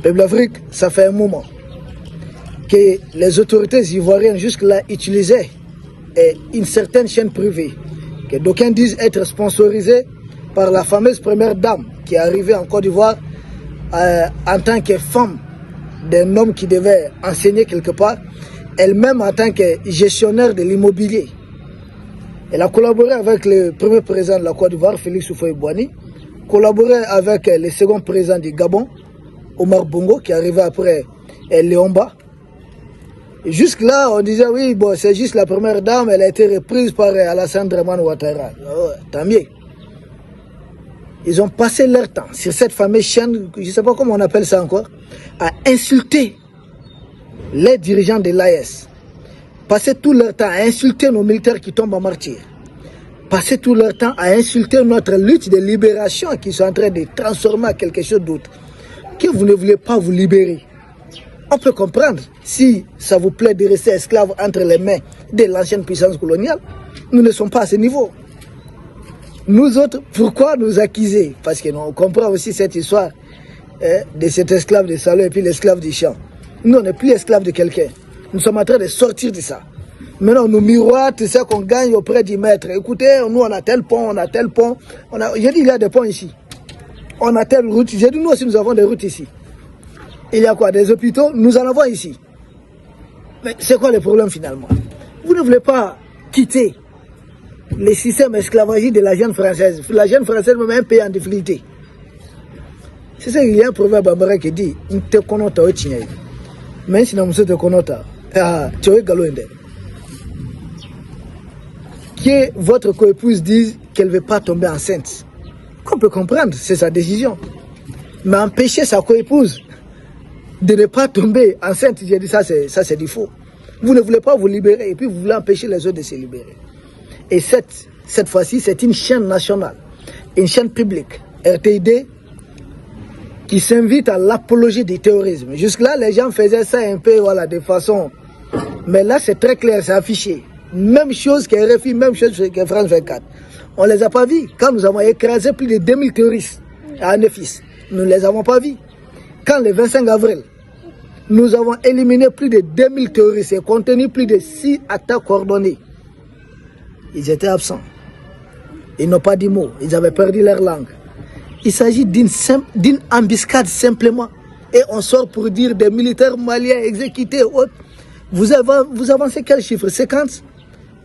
Peuple d'Afrique, ça fait un moment que les autorités ivoiriennes jusque-là utilisaient une certaine chaîne privée, que d'aucuns disent être sponsorisée par la fameuse première dame qui est arrivée en Côte d'Ivoire en tant que femme d'un homme qui devait enseigner quelque part, elle-même en tant que gestionnaire de l'immobilier. Elle a collaboré avec le premier président de la Côte d'Ivoire, Félix Houphouët-Boigny, collaboré avec le second président du Gabon, Omar Bongo, qui est arrivé après Léomba. Jusque-là, on disait, oui, bon, c'est juste la première dame, elle a été reprise par Alassane Dramane Ouattara. Tant mieux. Ils ont passé leur temps sur cette fameuse chaîne, je ne sais pas comment on appelle ça encore, à insulter les dirigeants de l'AES. Passer tout leur temps à insulter nos militaires qui tombent en martyrs. Passer tout leur temps à insulter notre lutte de libération qui sont en train de transformer en quelque chose d'autre. Que vous ne voulez pas vous libérer. On peut comprendre si ça vous plaît de rester esclave entre les mains de l'ancienne puissance coloniale. Nous ne sommes pas à ce niveau. Nous autres, pourquoi nous accuser? Parce que nous on comprend aussi cette histoire de cet esclave de salaud et puis l'esclave du champ. Nous, on n'est plus esclave de quelqu'un. Nous sommes en train de sortir de ça. Maintenant, on nous miroite ce qu'on gagne auprès du maître. Écoutez, nous, on a tel pont, on a tel pont. J'ai dit, il y a des ponts ici. On a telle route. J'ai dit, nous aussi, nous avons des routes ici. Il y a quoi? Des hôpitaux? Nous en avons ici. Mais c'est quoi le problème finalement? Vous ne voulez pas quitter le système esclavagiste de la jeune française. La jeune française est même un pays en difficulté. C'est ça qu'il y a un proverbe américain qui dit, « mais si nous te connaissons, tu es galoïde. » Que votre coépouse dise qu'elle ne veut pas tomber enceinte. Qu'on peut comprendre, c'est sa décision. Mais empêcher sa coépouse de ne pas tomber enceinte, j'ai dit ça c'est du faux. Vous ne voulez pas vous libérer et puis vous voulez empêcher les autres de se libérer. Et cette fois-ci, c'est une chaîne nationale, une chaîne publique, RTID, qui s'invite à l'apologie du terrorisme. Jusque-là, les gens faisaient ça un peu, voilà, de façon... Mais là, c'est très clair, c'est affiché. Même chose que RFI, même chose que France 24. On ne les a pas vus. Quand nous avons écrasé plus de 2000 terroristes à Anefis, nous ne les avons pas vus. Quand le 25 avril, nous avons éliminé plus de 2000 terroristes et contenu plus de 6 attaques coordonnées. Ils étaient absents. Ils n'ont pas dit mot. Ils avaient perdu leur langue. Il s'agit d'une embuscade simplement. Et on sort pour dire des militaires maliens exécutés. Vous avancez quel chiffre? 50?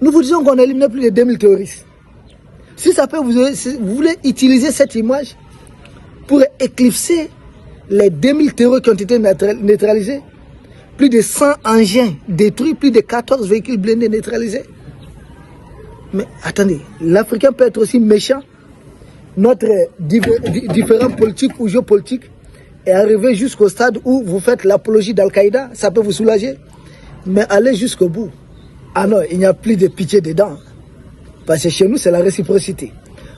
Nous vous disons qu'on a éliminé plus de 2000 terroristes. Si ça peut, vous voulez utiliser cette image pour éclipser les 2000 terroristes qui ont été neutralisés, plus de 100 engins détruits, plus de 14 véhicules blindés neutralisés. Mais attendez, l'Africain peut être aussi méchant. Notre différent politique ou géopolitique est arrivé jusqu'au stade où vous faites l'apologie d'Al-Qaïda, ça peut vous soulager. Mais allez jusqu'au bout. Ah non, il n'y a plus de pitié dedans. Parce que chez nous, c'est la réciprocité.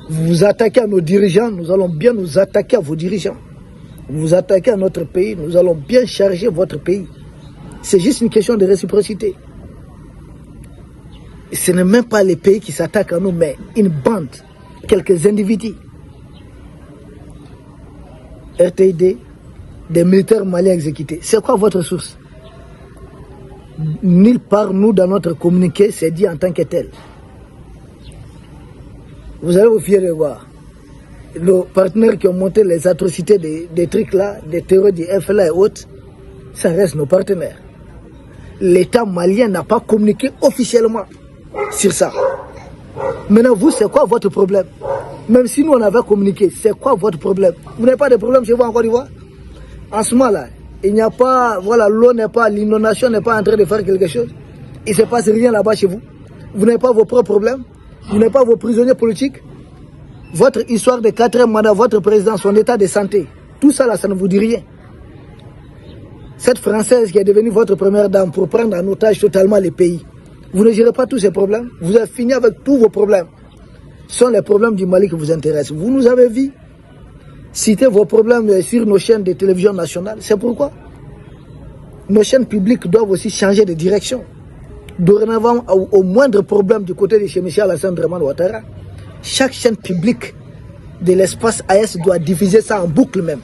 Vous vous attaquez à nos dirigeants, nous allons bien nous attaquer à vos dirigeants. Vous vous attaquez à notre pays, nous allons bien charger votre pays. C'est juste une question de réciprocité. Ce n'est même pas les pays qui s'attaquent à nous, mais une bande, quelques individus. RTID, des militaires maliens exécutés. C'est quoi votre source? Nulle part, nous, dans notre communiqué, c'est dit en tant que tel. Vous allez vous fier de voir. Nos partenaires qui ont monté les atrocités des trucs là, des terreurs du FLA et autres, ça reste nos partenaires. L'État malien n'a pas communiqué officiellement sur ça. Maintenant, vous, c'est quoi votre problème? Même si nous, on avait communiqué, c'est quoi votre problème? Vous n'avez pas de problème chez vous en Côte d'Ivoire? En ce moment-là, il n'y a pas, voilà, l'eau n'est pas, l'inondation n'est pas en train de faire quelque chose. Il ne se passe rien là-bas chez vous. Vous n'avez pas vos propres problèmes. Vous n'avez pas vos prisonniers politiques. Votre histoire de 4e mandat, votre président, son état de santé, tout ça là, ça ne vous dit rien. Cette Française qui est devenue votre première dame pour prendre en otage totalement les pays, vous ne gérez pas tous ces problèmes. Vous avez fini avec tous vos problèmes. Ce sont les problèmes du Mali qui vous intéressent. Vous nous avez vu citer vos problèmes sur nos chaînes de télévision nationales. C'est pourquoi nos chaînes publiques doivent aussi changer de direction. Dorénavant, au moindre problème du côté de chez M. Alassane Dramane Ouattara, chaque chaîne publique de l'espace AS doit diffuser ça en boucle même.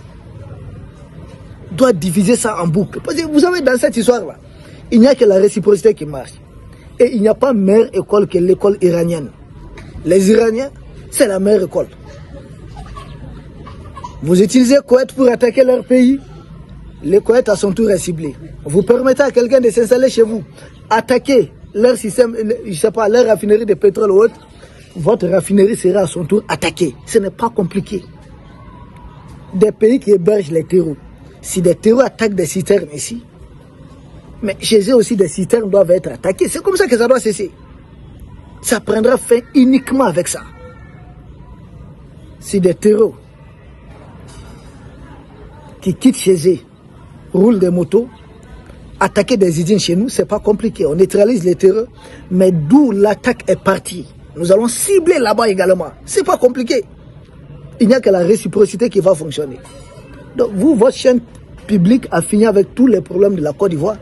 doit diviser ça en boucle. Parce que vous savez, dans cette histoire-là, il n'y a que la réciprocité qui marche. Et il n'y a pas meilleure école que l'école iranienne. Les Iraniens, c'est la meilleure école. Vous utilisez Koweït pour attaquer leur pays. Le Koweït à son tour est ciblé. Vous permettez à quelqu'un de s'installer chez vous, attaquer leur système, je sais pas, leur raffinerie de pétrole ou autre. Votre raffinerie sera à son tour attaquée. Ce n'est pas compliqué. Des pays qui hébergent les terreaux. Si des terreaux attaquent des citernes ici, mais chez eux aussi des citernes doivent être attaquées. C'est comme ça que ça doit cesser. Ça prendra fin uniquement avec ça. Si des terreaux qui quittent chez eux roulent des motos, attaquer des usines chez nous, c'est pas compliqué. On neutralise les terreaux, mais d'où l'attaque est partie, nous allons cibler là-bas également. C'est pas compliqué. Il n'y a que la réciprocité qui va fonctionner. Donc vous, votre chaîne publique a fini avec tous les problèmes de la Côte d'Ivoire.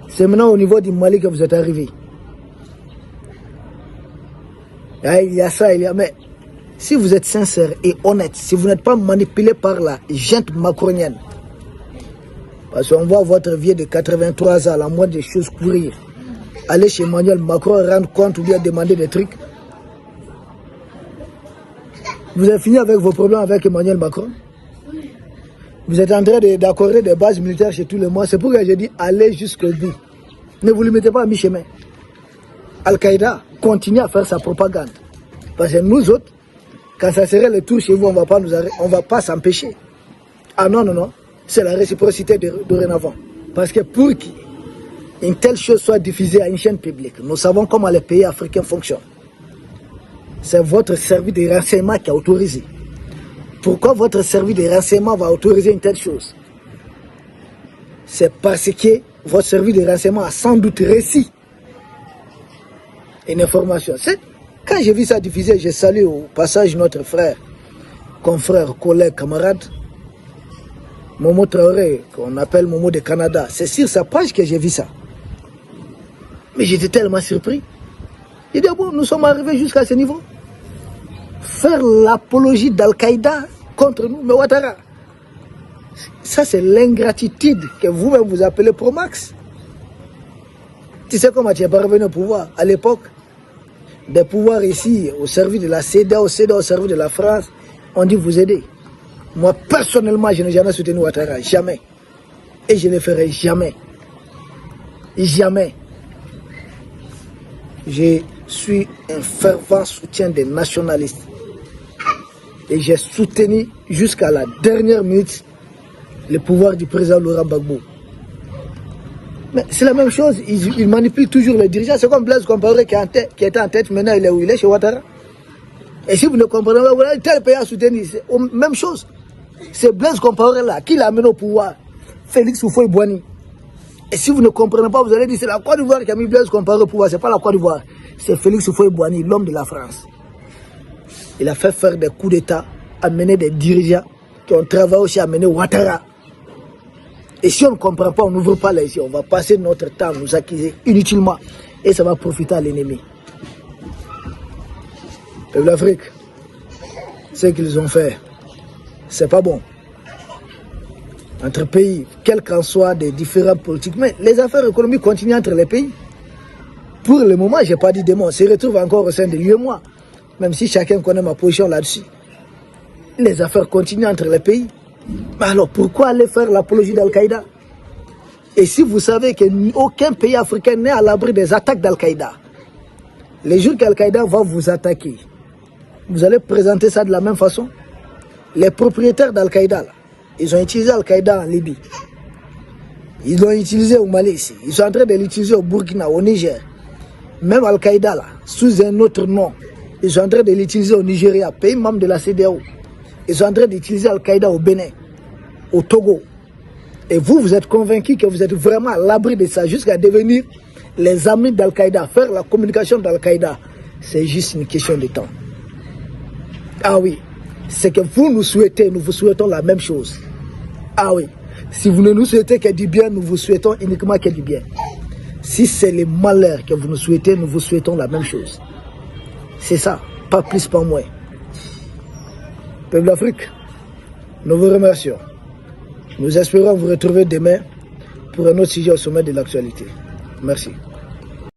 C'est maintenant au niveau du Mali que vous êtes arrivé. Il y a ça, il y a... Mais si vous êtes sincère et honnête, si vous n'êtes pas manipulé par la junte macronienne, parce qu'on voit votre vieux de 83 ans, la moindre des choses courir, aller chez Emmanuel Macron, rendre compte ou bien demander des trucs. Vous avez fini avec vos problèmes avec Emmanuel Macron. Vous êtes en train d'accorder des bases militaires chez tous les mois. C'est pourquoi j'ai dit allez jusqu'au bout. Ne vous limitez pas à mi-chemin. Al-Qaïda continue à faire sa propagande. Parce que nous autres, quand ça serait le tour chez vous, on ne va pas s'empêcher. Ah non, non, non. C'est la réciprocité dorénavant. Parce que pour qu'une telle chose soit diffusée à une chaîne publique, nous savons comment les pays africains fonctionnent. C'est votre service de renseignement qui a autorisé. Pourquoi votre service de renseignement va autoriser une telle chose? C'est parce que votre service de renseignement a sans doute réussi une information. Quand j'ai vu ça diffusé, j'ai salué au passage notre frère, confrère, collègue, camarade, Momo Traoré, qu'on appelle Momo de Canada. C'est sur sa page que j'ai vu ça. Mais j'étais tellement surpris. J'ai dit, bon, nous sommes arrivés jusqu'à ce niveau. Faire l'apologie d'Al-Qaïda contre nous, mais Ouattara, ça c'est l'ingratitude que vous-même vous appelez Promax. Tu sais comment tu es parvenu au pouvoir à l'époque? Des pouvoirs ici, au service de la CEDEAO, au service de la France, on dit vous aider. Moi, personnellement, je n'ai jamais soutenu Ouattara, jamais. Et je ne le ferai jamais. Jamais. Je suis un fervent soutien des nationalistes. Et j'ai soutenu jusqu'à la dernière minute le pouvoir du président Laurent Gbagbo. Mais c'est la même chose, ils manipulent toujours les dirigeants. C'est comme Blaise Compaoré qui était en tête, maintenant il est où? Il est chez Ouattara. Et si vous ne comprenez pas, voilà, tel pays a soutenu, c'est la même chose. C'est Blaise Compaoré là qui l'a amené au pouvoir, Félix Houphouët-Boigny. Et si vous ne comprenez pas, vous allez dire c'est la Côte d'Ivoire qui a mis Blaise Compaoré au pouvoir. C'est pas la Côte d'Ivoire, c'est Félix Houphouët-Boigny, l'homme de la France. Il a fait faire des coups d'État, amener des dirigeants qui ont travaillé aussi à amener Ouattara. Et si on ne comprend pas, on n'ouvre pas les yeux, on va passer notre temps à nous accuser inutilement. Et ça va profiter à l'ennemi. Peuple d'Afrique, ce qu'ils ont fait, c'est pas bon. Entre pays, quels qu'en soient des différents politiques, mais les affaires économiques continuent entre les pays. Pour le moment, je n'ai pas dit des mots, on se retrouve encore au sein de l'UEMOA, même si chacun connaît ma position là-dessus. Les affaires continuent entre les pays. Mais alors pourquoi aller faire l'apologie d'Al-Qaïda? Et si vous savez qu'aucun pays africain n'est à l'abri des attaques d'Al-Qaïda, les jours qu'Al-Qaïda va vous attaquer, vous allez présenter ça de la même façon? Les propriétaires d'Al-Qaïda, ils ont utilisé Al-Qaïda en Libye. Ils l'ont utilisé au Mali ici. Ils sont en train de l'utiliser au Burkina, au Niger. Même Al-Qaïda, là, sous un autre nom, ils sont en train de l'utiliser au Nigeria, pays membre de la CEDEAO. Ils sont en train d'utiliser Al-Qaïda au Bénin, au Togo. Et vous, vous êtes convaincus que vous êtes vraiment à l'abri de ça, jusqu'à devenir les amis d'Al-Qaïda, faire la communication d'Al-Qaïda. C'est juste une question de temps. Ah oui, c'est que vous nous souhaitez, nous vous souhaitons la même chose. Ah oui, si vous ne nous souhaitez que du bien, nous vous souhaitons uniquement que du bien. Si c'est le malheur que vous nous souhaitez, nous vous souhaitons la même chose. C'est ça, pas plus, pas moins. Peuple d'Afrique, nous vous remercions. Nous espérons vous retrouver demain pour un autre sujet au sommet de l'actualité. Merci.